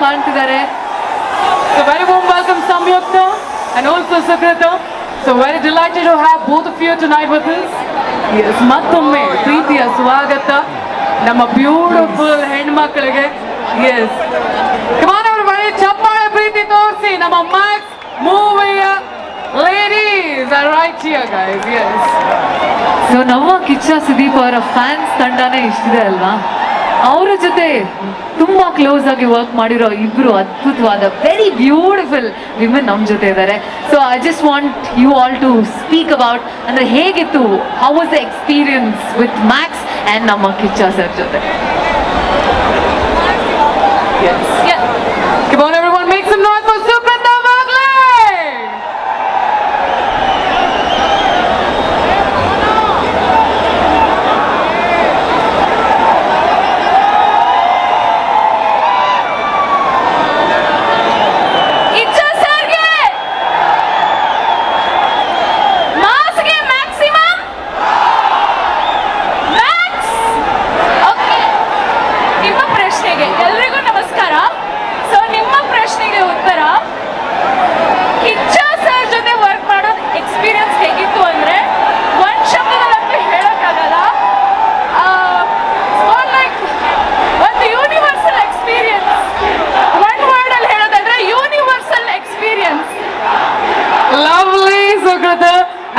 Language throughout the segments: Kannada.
ಕಾಣ್ತಿದ್ದಾರೆ. So very warm welcome Samyukta and also Sukrita. So very delighted to have both of you tonight with us. Yes, ಮತ್ತೊಮ್ಮೆ ಪ್ರೀತಿಯ ಸ್ವಾಗತ ನಮ್ಮ ಬ್ಯೂಟಿಫುಲ್ ಹೆಣ್ಮಕ್ಳಿಗೆ. Yes. Come on everybody, ಚಪ್ಪಾಳೆ ಪ್ರೀತಿ ತೋರಿಸಿ ನಮ್ಮ ಮ್ಯಾಕ್ಸ್ ಮೂವಿಯ ladies are right here guys. Yes. So ನಮ್ಮ ಕಿಚ್ಚ ಸುದೀಪ್ ಅವರ ಫ್ಯಾನ್ಸ್ ತಂಡನೇ ಇಷ್ಟಿದೆ ಅಲ್ವಾ, ಅವರ ಜೊತೆ ತುಂಬಾ ಕ್ಲೋಸ್ ಆಗಿ ವರ್ಕ್ ಮಾಡಿರೋ ಇಬ್ರು ಅದ್ಭುತವಾದ ವೆರಿ ಬ್ಯೂಟಿಫುಲ್ ವಿಮೆನ್ ನಮ್ಮ ಜೊತೆ ಇದ್ದಾರೆ. So I just want you all to speak about ಅಂದ್ರೆ ಹೇಗಿತ್ತು, how was the experience with Max and ನಮ್ಮ ಕಿಚ್ಚ ಸರ್ ಜೊತೆ. Yes. Yeah. Come on everyone, make some noise for Sukrita Vagle.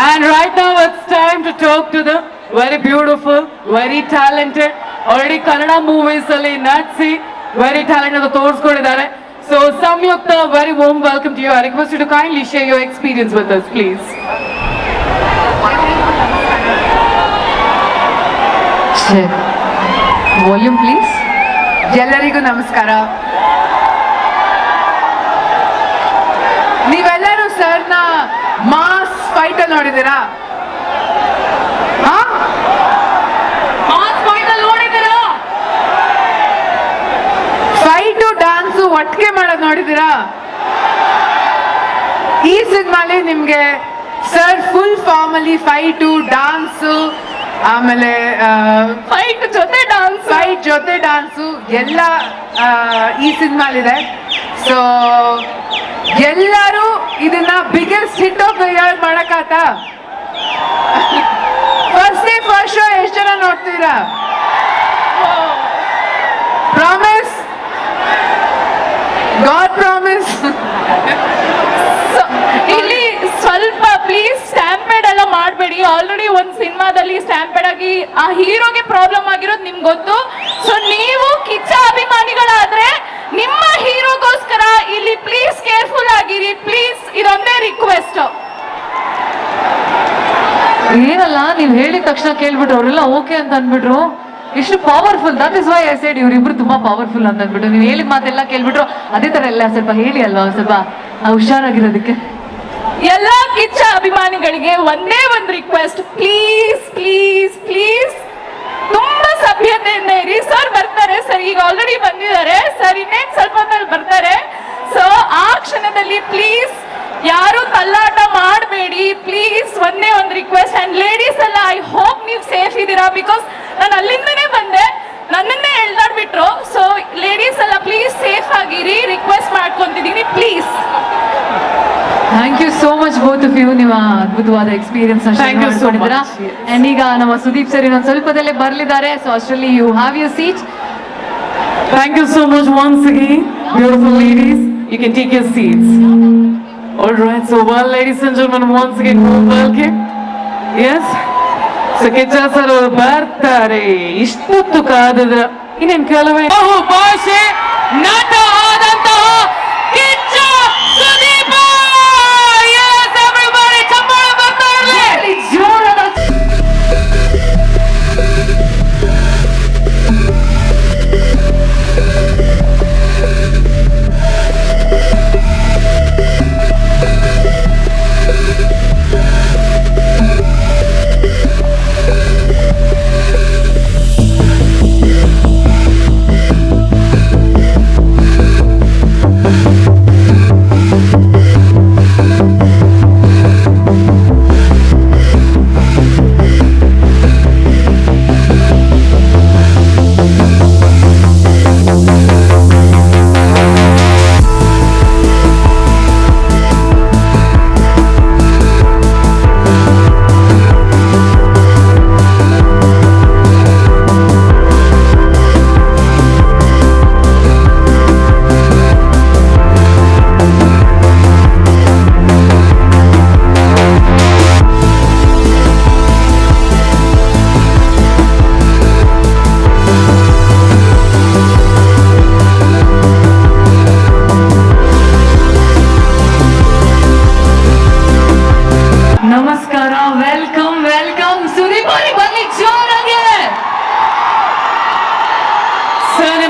And right now it's time to talk to the very beautiful, very talented, already Kannada movies alli natsi, very talented ತೋರಿಸ್ಕೊಂಡಿದ್ದಾರೆ. So Samyukta, very warm welcome to you. I request you to kindly share your experience with us, please. Volume please. ಎಲ್ಲರಿಗೂ ನಮಸ್ಕಾರ. ನೀವೆಲ್ಲರೂ ಸರ್ನ ಮಾಸ್ ಫೈಟ್ ನೋಡಿದ್ದೀರಾ? ಫೈಟು ಡ್ಯಾನ್ಸು ಒಟ್ಟಿಗೆ ಮಾಡೋದು ನೋಡಿದ್ದೀರಾ? ಈ ಸಿನಿಮಾಲಿ ನಿಮ್ಗೆ ಸರ್ ಫುಲ್ ಫಾರ್ಮಲಿ ಫೈಟು ಡ್ಯಾನ್ಸು, ಆಮೇಲೆ ಫೈಟ್ ಜೊತೆ ಡ್ಯಾನ್ಸು ಎಲ್ಲ ಈ ಸಿನಿಮಾಲಿದೆ. ಸೊ ಎಲ್ಲರೂ ಇದನ್ನ biggest hit of the year ಮಾಡಕ್ಕಾತ? ಫಸ್ಟ್ ಶೋ ಎಷ್ಟು ಜನ ನೋಡ್ತೀರಾ? Promise, god promise. ಇಲ್ಲಿ ಸ್ವಲ್ಪ ಪ್ಲೀಸ್ ಸ್ಟ್ಯಾಂಪೇಡ್ ಎಲ್ಲ ಮಾಡಬೇಡಿ. ಆಲ್ರೆಡಿ ಒಂದು ಸಿನಿಮಾದಲ್ಲಿ ಸ್ಟ್ಯಾಂಪೇಡ್ ಆಗಿ ಆ ಹೀರೋಗೆ ಪ್ರಾಬ್ಲಮ್ ಆಗಿರೋದು ನಿಮ್ಗೆ ಗೊತ್ತು. ಸೊ ನೀವು ಕಿಚ್ಚ ಅಭಿಮಾನಿಗಳಾದ್ರೆ ನಿಮ್ಮ ಹೀರೋಗೋಸ್ಕರ ಇಲ್ಲಿ ಪ್ಲೀಸ್ ಕೇರ್ಫುಲ್ ಆಗಿರಿ ಪ್ಲೀಸ್, ಇದೊಂದೇ ರಿಕ್ವೆಸ್ಟ್. ಏನಲ್ಲ ನೀವು ಹೇಳಿದ ತಕ್ಷಣ ಕೇಳ್ಬಿಟ್ರು, ಅವರೆಲ್ಲ ಓಕೆ ಅಂತ ಅಂದ್ಬಿಟ್ರು. ಎಷ್ಟು powerful, that is why I said ಇವರಿಬ್ರು ತುಂಬಾ ಪವರ್ಫುಲ್ ಅಂತ ಅಂದ್ಬಿಟ್ಟು. ನೀವು ಹೇಳಿದ ಮಾತೆಲ್ಲ ಕೇಳ್ಬಿಟ್ರು. ಅದೇ ತರ ಎಲ್ಲ ಸ್ವಲ್ಪ ಹೇಳಿ ಅಲ್ವಾ, ಸ್ವಲ್ಪ ಹುಷಾರಾಗಿರೋದಕ್ಕೆ. ಎಲ್ಲ ಕಿಚ್ಚ ಅಭಿಮಾನಿಗಳಿಗೆ ಒಂದೇ ಒಂದು ರಿಕ್ವೆಸ್ಟ್, ಪ್ಲೀಸ್ ಪ್ಲೀಸ್ ಪ್ಲೀಸ್ ತುಂಬಾ ಸಭ್ಯತೆಯಿಂದ ಇರಿ. ಸರ್ ಬರ್ತಾರೆ, ಸರ್ ಈಗ ಆಲ್ರೆಡಿ ಬಂದಿದ್ದಾರೆ, ಸರ್ ಇನ್ನೇನು ಸ್ವಲ್ಪ ಹೊತ್ತಲ್ಲಿ ಬರ್ತಾರೆ. ಸೊ ಆ ಕ್ಷಣದಲ್ಲಿ ಪ್ಲೀಸ್ ಯಾರು ತಲ್ಲಾಟ ಮಾಡಬೇಡಿ ಪ್ಲೀಸ್, ಒಂದೇ ಒಂದು ರಿಕ್ವೆಸ್ಟ್. ಅಂಡ್ ಲೇಡೀಸ್ ಎಲ್ಲ ಐ ಹೋಪ್ ನೀವು ಸೇಫ್ ಇದ್ದೀರಾ, ಬಿಕಾಸ್ ನಾನು ಅಲ್ಲಿಂದನೇ ಬಂದೆ, ನನ್ನನ್ನೇ ಎಳ್ದಾಡ್ಬಿಟ್ರು. ಸೊ ಲೇಡೀಸ್ ಎಲ್ಲ ಪ್ಲೀಸ್ ಸೇಫ್ ಆಗಿರಿ, ರಿಕ್ವೆಸ್ಟ್ ಮಾಡ್ಕೊಂತಿದ್ದೀನಿ please. Thank you so much both of you. ನಿಮ್ಮ ಅದ್ಭುತವಾದ ಎಕ್ಸ್ಪೀರಿಯನ್ಸ್ ಮಾಡ್ಕೊಂಡಿದ್ದೀರಾ. ಅಂಡ್ ಈಗ ನಮ್ಮ ಸುದೀಪ್ ಸರ್ ಇನ್ನೊಂದು ಸ್ವಲ್ಪದಲ್ಲೇ ಬರ್ಲಿದ್ದಾರೆ. ಸೊ ಅಷ್ಟರಲ್ಲಿ you have your seat. Thank you so much once again, beautiful ladies. You can take your seats. All right, so well, ladies and gentlemen, once again, welcome. Yes. So Kichcha sir ಅವರು ಬರ್ತಾರೆ. ಇಷ್ಟೊತ್ತು ಕಾದಿದ್ರ ಇನ್ನೇನು ಕೆಲವೇ ಬಹುಭಾಷೆ ನಟ ಆದಂತಹ ಕಿಚ್ಚ ಸುದೀಪ. Yes, everybody, ಚಪ್ಪಾಳೆ ಬರ್ತಾ ಇರಲಿ. ಜೋರಾದ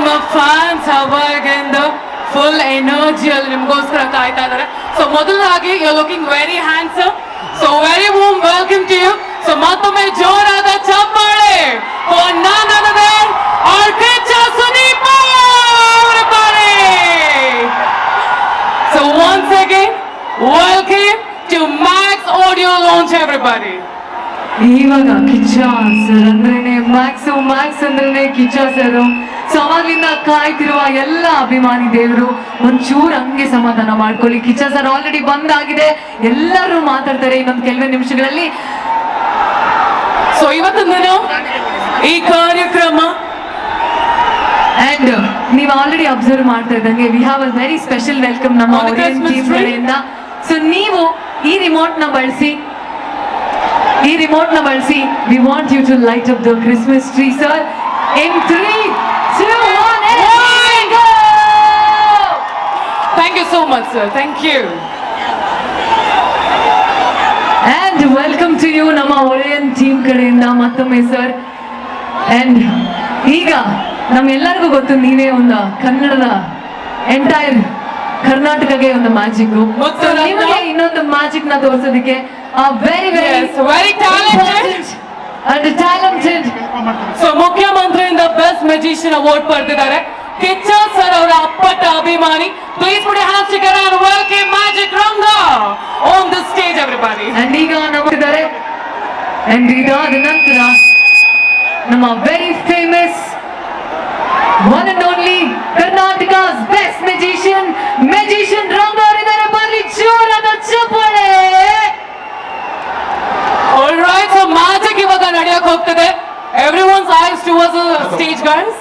ನಿಮ್ಮ ಫ್ಯಾನ್ಸ್ ಅವಾಗಿಂದ ಫುಲ್ ಎನರ್ಜಿಯಲ್ಲಿ ನಿಮ್ಗೋಸ್ಕರ ಕಾಯ್ತಾ ಇದ್ದಾರೆ. ಸೊ ಮೊದಲಾಗಿ you looking very handsome. So very warm welcome to you. So ಮತ್ತೊಮ್ಮೆ ಜೋರಾದ ಚಪ್ಪಾಳೆ for none other than our Kicha Sudeep, everybody. So once again, welcome to Max Audio Launch, everybody. ಇವಾಗ ಕಿಚ್ಚ ಸರ್ ಅಂದ್ರೇನೆ ಮ್ಯಾಕ್ಸ್ ಅಂದ್ರೇನೆ ಕಿಚ್ಚ ಸರ್. ಸೊ ಅವಾಗ್ಲಿಂದ ಕಾಯ್ತಿರುವ ಎಲ್ಲ ಅಭಿಮಾನಿ ದೇವರು ಒಂಚೂರು ಹಂಗೆ ಸಮಾಧಾನ ಮಾಡ್ಕೊಳ್ಳಿ. ಕಿಚ್ಚ ಸರ್ ಆಲ್ರೆಡಿ ಬಂದಾಗಿದೆ, ಎಲ್ಲರೂ ಮಾತಾಡ್ತಾರೆ ಇನ್ನೊಂದು ಕೆಲವೇ ನಿಮಿಷಗಳಲ್ಲಿ. ಸೊ ಇವತ್ತಿನ ದಿನ ಈ ಕಾರ್ಯಕ್ರಮ ಅಂಡ್ ನೀವು ಆಲ್ರೆಡಿ ಅಬ್ಸರ್ವ್ ಮಾಡ್ತಾ ಇದ್ದಂಗೆ we have a very special welcome ನಮ್ಮ On the Christmas team tree. ಕಡೆಯಿಂದ. ಸೊ ನೀವು ಈ ರಿಮೋಟ್ ನ ಬಳಸಿ we want you to light up the Christmas tree sir in 3, 2, 1 go! Thank you so much, sir. Thank you. And welcome to you ನಮ್ಮ ಒಡೆಯನ್ ಟೀಮ್ ಕಡೆಯಿಂದ ಮತ್ತೊಮ್ಮೆ ಸರ್. ಅಂಡ್ ಈಗ ನಮ್ಮೆಲ್ಲರಿಗೂ ಗೊತ್ತು ನೀವೇ ಒಂದು ಕನ್ನಡದ ಎಂಟೈರ್ ಕರ್ನಾಟಕಗೆ ಒಂದು ಮ್ಯಾಜಿಕ್. ಮತ್ತು ನಿಮಗೆ ಇನ್ನೊಂದು ಮ್ಯಾಜಿಕ್ ನ ತೋರಿಸೋದಕ್ಕೆ very Yes, very talented. And talented so ಮುಖ್ಯಮಂತ್ರಿಯಿಂದ ಬೆಸ್ಟ್ ಮ್ಯಾಜಿಷಿಯನ್ ಅವಾರ್ಡ್ ಪಡೆದಿದ್ದಾರೆ ಕಿಚ್ಚ ಸರ್ ಅವರ ಅಪ್ಪಟ ಅಭಿಮಾನಿ. Please put your hands together and welcome Magic Ranga on the stage, everybody. And ಈಗ ನಮ್ಮಿದ್ದಾರೆ. ಅಂಡ್ ಇದಾದ ನಂತರ ನಮ್ಮ very famous one and only Karnataka's best magician Ranga ಅವರಿದ್ದಾರೆ. ಬರ್ಲಿ ಜೋರಾದ ಚಪ್ಪಾಳೆ. All right, so magic ಇವಾಗ ನಡೆಯಕ್ಕೆ ಹೋಗ್ತದೆ. Everyone's eyes towards the stage, guys.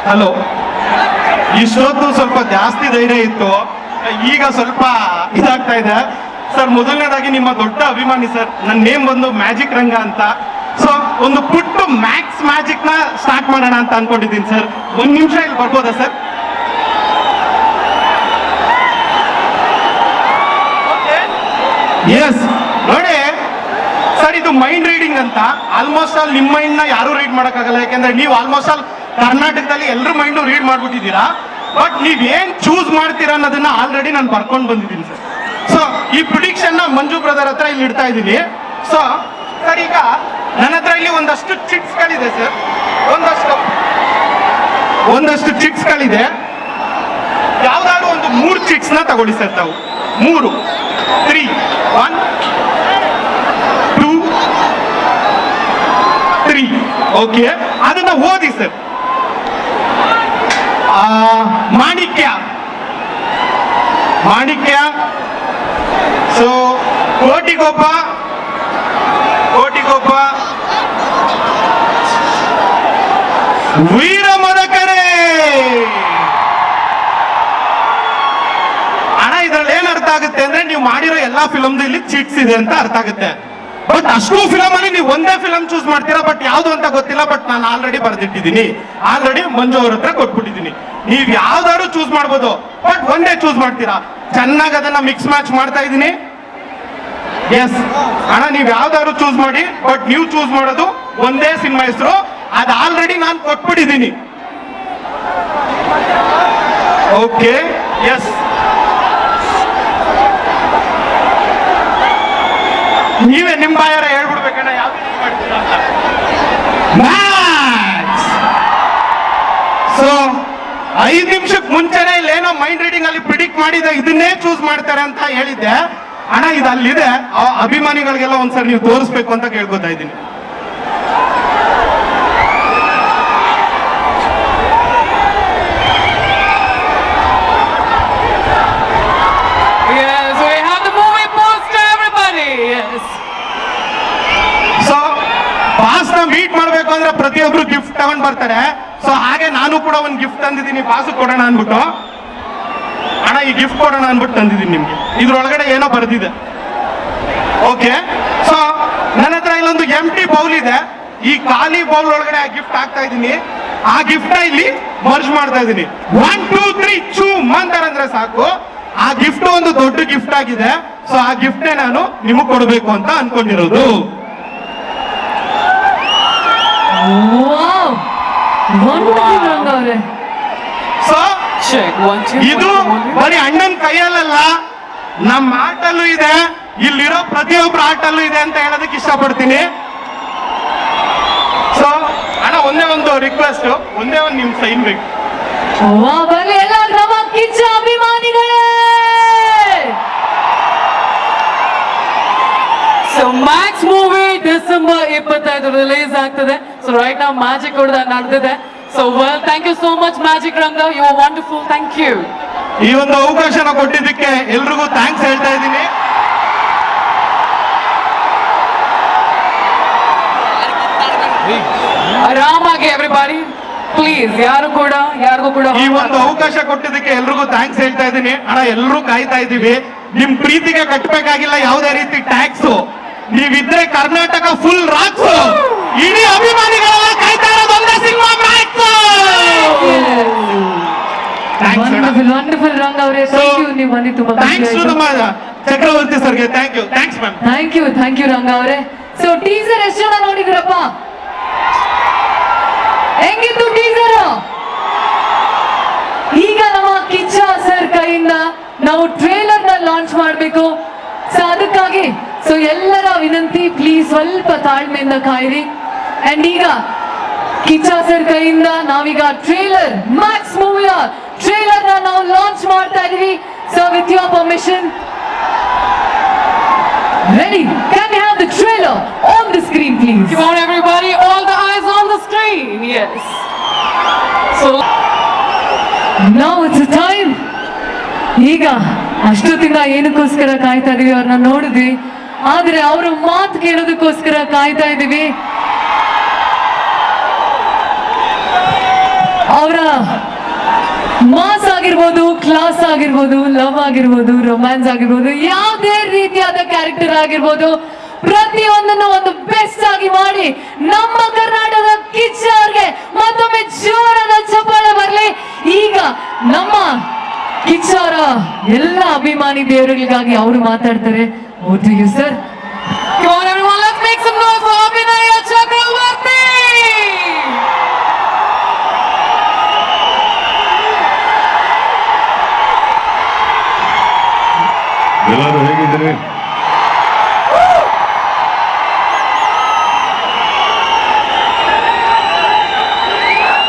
Hello, ಇಷ್ಟೊತ್ತು ಸ್ವಲ್ಪ ಜಾಸ್ತಿ ಧೈರ್ಯ ಇತ್ತು, ಈಗ ಸ್ವಲ್ಪ ಇದಾಗ್ತಾ ಇದೆ ಸರ್. ಮೊದಲನೇದಾಗಿ ನಿಮ್ಮ ದೊಡ್ಡ ಅಭಿಮಾನಿ ಸರ್. ನನ್ನ ನೇಮ್ ಬಂದು ಮ್ಯಾಜಿಕ್ ರಂಗ ಅಂತ. ಸೊ ಒಂದು ಪುಟ್ಟು ಮ್ಯಾಕ್ಸ್ ಮ್ಯಾಜಿಕ್ ನ ಸ್ಟಾರ್ಟ್ ಮಾಡೋಣ ಅಂತ ಅನ್ಕೊಂಡಿದ್ದೀನಿ ಸರ್. ಒಂದ್ ನಿಮಿಷ ಇಲ್ಲಿ ಬರ್ಬೋದಾ ಸರ್? ಎಸ್, ನೋಡಿ ಸರ್, ಇದು ಮೈಂಡ್ ರೀಡಿಂಗ್ ಅಂತ. ಆಲ್ಮೋಸ್ಟ್ ಆಲ್ ನಿಮ್ಮ ಮೈಂಡ್ ನ ಯಾರು ರೀಡ್ ಮಾಡಕ್ಕಾಗಲ್ಲ, ಯಾಕೆಂದ್ರೆ ನೀವು ಆಲ್ಮೋಸ್ಟ್ ಆಲ್ ಕರ್ನಾಟಕದಲ್ಲಿ ಎಲ್ಲರ ಮೈಂಡು ರೀಡ್ ಮಾಡ್ಬಿಟ್ಟಿದ್ದೀರಾ. ಬಟ್ ನೀವ್ ಏನ್ ಚೂಸ್ ಮಾಡ್ತೀರಾ ಅನ್ನೋದನ್ನ ಆಲ್ರೆಡಿ ನಾನು ಬರ್ಕೊಂಡು ಬಂದಿದ್ದೀನಿ ಸರ್. ಸೊ ಈ ಪ್ರಿಡಿಕ್ಷನ್ ನ ಮಂಜು ಬ್ರದರ್ ಹತ್ರ ಇಲ್ಲಿ ಇಡ್ತಾ ಇದ್ದೀನಿ. ಸೊ ಸರ್, ಈಗ ನನ್ನ ಹತ್ರ ಇಲ್ಲಿ ಒಂದಷ್ಟು ಚಿಟ್ಸ್ ಗಳಿದೆ ಸರ್. ಒಂದಷ್ಟು ಚಿಟ್ಸ್ ಗಳಿದೆ. ಯಾವ್ದಾದ್ರು ಒಂದು 3 ಚಿಟ್ಸ್ ನ ತಗೊಳ್ಳಿ ಸರ್ ತಾವು. 3, 3, 1, 2, 3. ಓಕೆ, ಅದನ್ನ ಓದಿ ಸರ್. ಮಾಣಿಕ್ಯ. ಸೊ ಕೋಟಿಗೊಬ್ಬ, ವೀರ ಮದಕರೆ. ಅಣ್ಣ, ಇದ್ರಲ್ಲಿ ಏನ್ ಅರ್ಥ ಆಗುತ್ತೆ ಅಂದ್ರೆ ನೀವು ಮಾಡಿರೋ ಎಲ್ಲಾ ಫಿಲಮ್ದು ಇಲ್ಲಿ ಚಿಟ್ಸ್ ಇದೆ ಅಂತ ಅರ್ಥ ಆಗುತ್ತೆ. ಬಟ್ ಅಷ್ಟು ಫಿಲಮ್ ಅಲ್ಲಿ ನೀವು ಒಂದೇ ಫಿಲಮ್ ಚೂಸ್ ಮಾಡ್ತೀರಾ, ಬಟ್ ಯಾವ್ದು ಅಂತ ಗೊತ್ತಿಲ್ಲ. ಬಟ್ ನಾನು ಆಲ್ರೆಡಿ ಬರ್ದಿಟ್ಟಿದ್ದೀನಿ, ಆಲ್ರೆಡಿ ಮಂಜು ಅವ್ರ ಹತ್ರ ಕೊಟ್ಬಿಟ್ಟಿದ್ದೀನಿ. ನೀವ್ ಯಾವ್ದಾದ್ರು ಚೂಸ್ ಮಾಡ್ಬೋದು, ಬಟ್ ಒಂದೇ ಚೂಸ್ ಮಾಡ್ತೀರಾ. ಚೆನ್ನಾಗಿ ಅದನ್ನ ಮಿಕ್ಸ್ ಮ್ಯಾಚ್ ಮಾಡ್ತಾ ಇದ್ದೀನಿ. ಎಸ್ ಅಣ್ಣ, ನೀವ್ ಯಾವ್ದಾದ್ರು ಚೂಸ್ ಮಾಡಿ, ಬಟ್ ನೀವು ಚೂಸ್ ಮಾಡೋದು ಒಂದೇ ಸಿನಿಮಾ ಹೆಸರು. ಅದು ಆಲ್ರೆಡಿ ನಾನು ಕೊಟ್ಬಿಟ್ಟಿದ್ದೀನಿ. ಓಕೆ, ಎಸ್, ನೀವೇ ನಿಮ್ ಬಾಯಾರ ಹೇಳ್ಬಿಡ್ಬೇಕಣ್ಣ ಯಾವ್ದು ಮಾಡ್ತೀರಾ ಅಂತ. ಸೊ 5 ನಿಮಿಷಕ್ಕೆ ಮುಂಚೆನೆ ಇಲ್ಲೇನೋ ಮೈಂಡ್ ರೀಡಿಂಗ್ ಅಲ್ಲಿ ಪ್ರಿಡಿಕ್ಟ್ ಮಾಡಿದೆ, ಇದನ್ನೇ ಚೂಸ್ ಮಾಡ್ತಾರೆ ಅಂತ ಹೇಳಿದ್ದೆ. ಅಣ್ಣ, ಇದು ಅಲ್ಲಿದೆ, ಆ ಅಭಿಮಾನಿಗಳಿಗೆಲ್ಲ ಒಂದ್ಸರಿ ನೀವು ತೋರಿಸ್ಬೇಕು ಅಂತ ಕೇಳ್ಕೊತಾ ಇದ್ದೀನಿ. Yes, we have the movie poster, everybody. Yes. So boss ನ ಮೀಟ್ ಮಾಡ್ಬೇಕು ಅಂದ್ರೆ ಪ್ರತಿಯೊಬ್ರು ಗಿಫ್ಟ್ ತಗೊಂಡ್ ಬರ್ತಾರೆ. ಸೊ ಹಾಗೆ ನಾನು ಕೂಡ ಒಂದು ಗಿಫ್ಟ್ ತಂದಿದ್ದೀನಿ, ಬಾಸು ಕೊಡೋಣ ಅನ್ಬಿಟ್ಟು. ಅಣ್ಣ, ಈ ಗಿಫ್ಟ್ ಕೊಡೋಣ ಅನ್ಬಿಟ್ಟು ತಂದಿದ್ದೀನಿ ನಿಮ್ಗೆ. ಇದ್ರೊಳಗಡೆ ಏನೋ ಬರ್ದಿದೆ. ಓಕೆ, ಸೊ ನನ್ನ ಹತ್ರ ಇಲ್ಲೊಂದು ಎಂಟಿ ಬೌಲ್ ಇದೆ. ಈ ಖಾಲಿ ಬೌಲ್ ಒಳಗಡೆ ಆ ಗಿಫ್ಟ್ ಹಾಕ್ತಾ ಇದ್ದೀನಿ. ಆ ಗಿಫ್ಟ್ ನ ಇಲ್ಲಿ ಮರ್ಜ್ ಮಾಡ್ತಾ ಇದ್ದೀನಿ. 1, 2, 3 ಚೂ ಮಂತಾರೆ ಸಾಕು. ಆ ಗಿಫ್ಟ್ ಒಂದು ದೊಡ್ಡ ಗಿಫ್ಟ್ ಆಗಿದೆ. ಸೊ ಆ ಗಿಫ್ಟ್ ನಾನು ನಿಮಗೆ ಕೊಡಬೇಕು ಅಂತ ಅನ್ಕೊಂಡಿರೋದು. ವಾವ್, ವಂಡರ್ಫುಲ್ ರಂಗ ಅವರೇ. check. 1, 2. ಇದು ಬರೀ ಅಣ್ಣನ ಕೈಯಲ್ಲ, ನಮ್ಮ ಆಟಲ್ಲೂ ಇದೆ, ಇಲ್ಲಿರೋ ಪ್ರತಿಯೊಬ್ಬರ ಆಟಲ್ಲೂ ಇದೆ ಅಂತ ಹೇಳೋದಕ್ಕೆ ಇಷ್ಟಪಡ್ತೀನಿ. ಸೊ ಅಣ್ಣ, ಒಂದೇ ಒಂದು ರಿಕ್ವೆಸ್ಟ್, ಒಂದೇ ಒಂದು ನಿಮ್ ಸೈನ್ ಬೇಕು. ಬರಲಿ ಎಲ್ಲ ನಮ್ಮ ಕಿಚ್ಚ ಅಭಿಮಾನಿಗಳೇ. So Max movie December 25 release ಆಗ್ತದೆ. So right now Magic ಕೂಡ ನಡೆದಿದೆ. So well, thank you so much Magic Ranga, you are wonderful, thank you. ಈ ಒಂದು ಅವಕಾಶನ ಕೊಟ್ಟಿದ್ದಕ್ಕೆ ಎಲ್ರಿಗೂ ಥ್ಯಾಂಕ್ಸ್ ಹೇಳ್ತಾ ಇದ್ದೀನಿ. ಆರಾಮಾಗಿ everybody, please ಯಾರಿಗೂ ಕೂಡ ಈ ಒಂದು ಅವಕಾಶ ಕೊಟ್ಟಿದ್ದಕ್ಕೆ ಎಲ್ರಿಗೂ ಥ್ಯಾಂಕ್ಸ್ ಹೇಳ್ತಾ ಇದ್ದೀನಿ. ಅಣ್ಣ, ಎಲ್ಲರೂ ಕಾಯ್ತಾ ಇದ್ದೀವಿ. ನಿಮ್ ಪ್ರೀತಿಗೆ ಕಟ್ಟಬೇಕಾಗಿಲ್ಲ ಯಾವುದೇ ರೀತಿ ಟ್ಯಾಕ್ಸ್. ನೀವಿದ್ರೆ ಕರ್ನಾಟಕ ಫುಲ್ ರಾಕ್ಸ್. ಇಡೀ ಅಭಿಮಾನಿಗಳೆಲ್ಲ ಕಾಯ್ತಾ ಇರೋದು ಒಂದೇ ಸಿನಿಮಾ ಮ್ಯಾಕ್ಸ್. ವಂಡರ್ಫುಲ್ ರಂಗ ಅವರೇ, ಥ್ಯಾಂಕ್ ಯು. ನೀವು ಬಂದು ತುಂಬಾ ಥ್ಯಾಂಕ್ಸ್ ಟು ನಮ್ಮ ಚಕ್ರವರ್ತಿ ಸರ್ಗೆ. Thank you. Thanks ma'am. Thank you Ranga ಅವರೇ. ಸೊ ಟೀಸರ್ ಎಷ್ಟು ಜನ ನೋಡಿದ್ರಪ್ಪ? ಹೆಂಗಿತ್ತು ಟೀಸರ್? ಈಗ ನಮ್ಮ ಕಿಚ್ಚ ಸರ್ ಕೈಯಿಂದ ನಾವು ಟ್ರೇಲರ್ ನ ಲಾಂಚ್ ಮಾಡಬೇಕು. ಸೊ ಅದಕ್ಕಾಗಿ ಎಲ್ಲರ ವಿನಂತಿ, ಪ್ಲೀಸ್ ಸ್ವಲ್ಪ ತಾಳ್ಮೆಯಿಂದ ಕಾಯಿರಿ. ಅಂಡ್ ಈಗ ಕಿಚ್ಚ ಸರ್ ಕೈಯಿಂದ ನಾವೀಗ ಟ್ರೇಲರ್, ಮ್ಯಾಕ್ಸ್ ಮೂವಿಯ ಟ್ರೇಲರ್ ನ ನಾವು ಲಾಂಚ್ ಮಾಡ್ತಾ ಇದೀವಿ. So with your permission, ready? Can we have the trailer on the screen, please? Come on everybody, all the eyes on the screen. Yes. So Now it's the time. ಈಗ ಅಷ್ಟೊತ್ತಿಂದ ಏನಕ್ಕೋಸ್ಕರ ಕಾಯ್ತಾ ಇದೀವಿ? ಅವ್ರನ್ನ ನೋಡಿದ್ವಿ, ಆದ್ರೆ ಅವ್ರ ಮಾತು ಕೇಳೋದಕ್ಕೋಸ್ಕರ ಕಾಯ್ತಾ ಇದೀವಿ. ಅವರ ಮಾಸ್ ಆಗಿರ್ಬೋದು, ಕ್ಲಾಸ್ ಆಗಿರ್ಬೋದು, ಲವ್ ಆಗಿರ್ಬೋದು, ರೊಮ್ಯಾನ್ಸ್ ಆಗಿರ್ಬೋದು, ಯಾವುದೇ ರೀತಿಯಾದ ಕ್ಯಾರೆಕ್ಟರ್ ಆಗಿರ್ಬೋದು, ಪ್ರತಿಯೊಂದನ್ನು ಒಂದು ಬೆಸ್ಟ್ ಆಗಿ ಮಾಡಿ ನಮ್ಮ ಕರ್ನಾಟಕದ ಕಿಚ್ಚ ಅವ್ರಿಗೆ ಮತ್ತೊಮ್ಮೆ ಜೋರಾದ ಚಪ್ಪಾಳೆ ಬರಲಿ. ಈಗ ನಮ್ಮ ಕಿಚ್ಚ ಅವರ ಎಲ್ಲ ಅಭಿಮಾನಿ ದೇವರುಗಳಿಗಾಗಿ ಅವರು ಮಾತಾಡ್ತಾರೆ. Over to you sir. come on everyone, let's make some noise for Abhinaya Chakravarti. ಎಲ್ಲರೂ ಹೇಗಿದ್ದೀರಿ?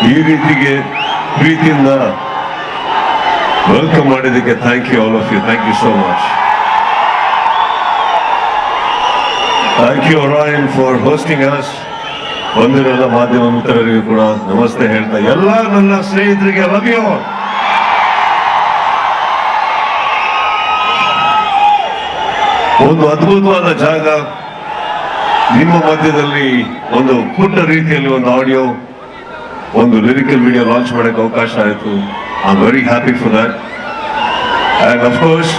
ಈ ರೀತಿಗೆ ಪ್ರೀತಿಯಿಂದ ವೆಲ್ಕಮ್ ಮಾಡಿದ್ದಕ್ಕೆ thank you all of you. Thank you so much. Thank you Orion for hosting us. ಬಂದಿರೋ ಮಾಧ್ಯಮ ಮಿತ್ರರಿಗೂ ಕೂಡ ನಮಸ್ತೆ ಹೇಳ್ತಾ, ಎಲ್ಲ ನನ್ನ ಸ್ನೇಹಿತರಿಗೆ ಲವ್ ಯು. ಒಂದು ಅದ್ಭುತವಾದ ಜಾಗ ನಿಮ್ಮ ಮಧ್ಯದಲ್ಲಿ ಒಂದು ಪುಟ್ಟ ರೀತಿಯಲ್ಲಿ ಒಂದು ಆಡಿಯೋ, ಒಂದು ಲಿರಿಕಲ್ ವಿಡಿಯೋ ಲಾಂಚ್ ಮಾಡಕ್ಕೆ ಅವಕಾಶ ಆಯಿತು. I am very happy for that. And of course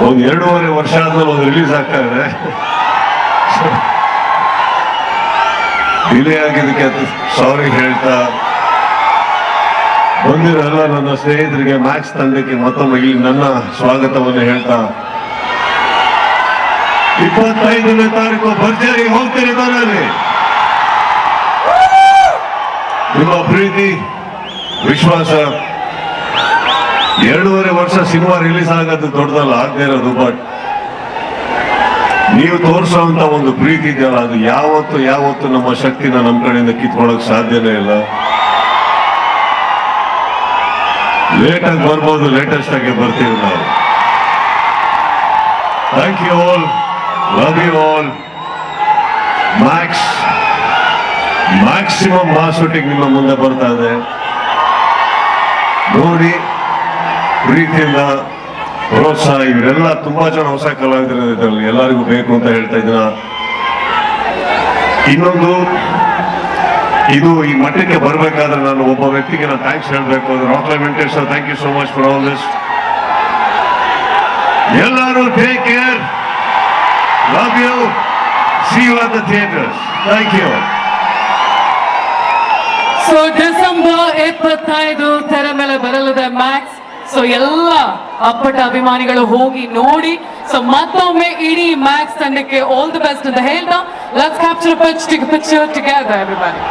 ಒಂದು 2.5 ವರ್ಷ ಆದ್ಮೇಲೆ ಒಂದು ರಿಲೀಸ್ ಆಗ್ತಾ ಇದೆ. ಡಿಲೇ ಆಗಿದ್ದಕ್ಕೆ ಸಾರಿ ಹೇಳ್ತಾ, ಬಂದಿರೋ ಎಲ್ಲ ನನ್ನ ಸ್ನೇಹಿತರಿಗೆ, ಮ್ಯಾಕ್ಸ್ ತಂಡಕ್ಕೆ ಮತ್ತೊಮ್ಮೆ ಇಲ್ಲಿ ನನ್ನ ಸ್ವಾಗತವನ್ನು ಹೇಳ್ತಾ, 25ನೇ ತಾರೀಕು ಭರ್ಜರಿ ಹೋಗ್ತೀನಿ ತಾನಲ್ಲಿ. ನಿಮ್ಮ ಪ್ರೀತಿ, ವಿಶ್ವಾಸ, 2.5 ವರ್ಷ ಸಿನಿಮಾ ರಿಲೀಸ್ ಆಗೋದು ದೊಡ್ಡದಲ್ಲ, ಆಗದೆ ಇರೋದು. ಬಟ್ ನೀವು ತೋರಿಸುವಂತ ಒಂದು ಪ್ರೀತಿ ಇದೆಯಲ್ಲ, ಅದು ಯಾವತ್ತು ನಮ್ಮ ಶಕ್ತಿನ ನಮ್ಮ ಕಡೆಯಿಂದ ಕಿತ್ಕೊಳ್ಳೋಕೆ ಸಾಧ್ಯನೇ ಇಲ್ಲ. ಲೇಟಾಗಿ ಬರ್ಬೋದು, ಲೇಟೆಸ್ಟ್ ಆಗಿ ಬರ್ತೀವಿ ನಾವು. Thank you all, love you all. Maximum mass shooting ನಿಮ್ಮ ಮುಂದೆ ಬರ್ತಾ ಇದೆ. ನೋಡಿ, ಪ್ರೀತಿಯಿಂದ ಪ್ರೋತ್ಸಾಹ. ಇವರೆಲ್ಲ ತುಂಬಾ ಜನ ಹೊಸ ಕಲಾವಿದರು ಇದರಲ್ಲಿ, ಎಲ್ಲರಿಗೂ ಬೇಕು ಅಂತ ಹೇಳ್ತಾ ಇದ್ದೀನ. ಇನ್ನೊಂದು, ಇದು ಈ ಮಟ್ಟಕ್ಕೆ ಬರಬೇಕಾದ್ರೆ ನಾನು ಒಬ್ಬ ವ್ಯಕ್ತಿಗೆ ನಾನು ಥ್ಯಾಂಕ್ಸ್ ಹೇಳಬೇಕು. ಅದು Rockline Venkateshwara. Thank you so much for all this. ಎಲ್ಲರೂ take care, love you, see you at the theatres. Thank you. So December 25 ತೆರೆ ಮೇಲೆ ಬರಲಿದೆ ಮ್ಯಾಕ್ಸ್. ಸೊ ಎಲ್ಲ ಅಪ್ಪಟ ಅಭಿಮಾನಿಗಳು ಹೋಗಿ ನೋಡಿ. ಸೊ ಮತ್ತೊಮ್ಮೆ ಇಡೀ ಮ್ಯಾಕ್ಸ್ ತಂಡಕ್ಕೆ ಆಲ್ ದಿ ಬೆಸ್ಟ್ ಅಂತ ಹೇಳ್ತಾ, let's capture picture together everybody.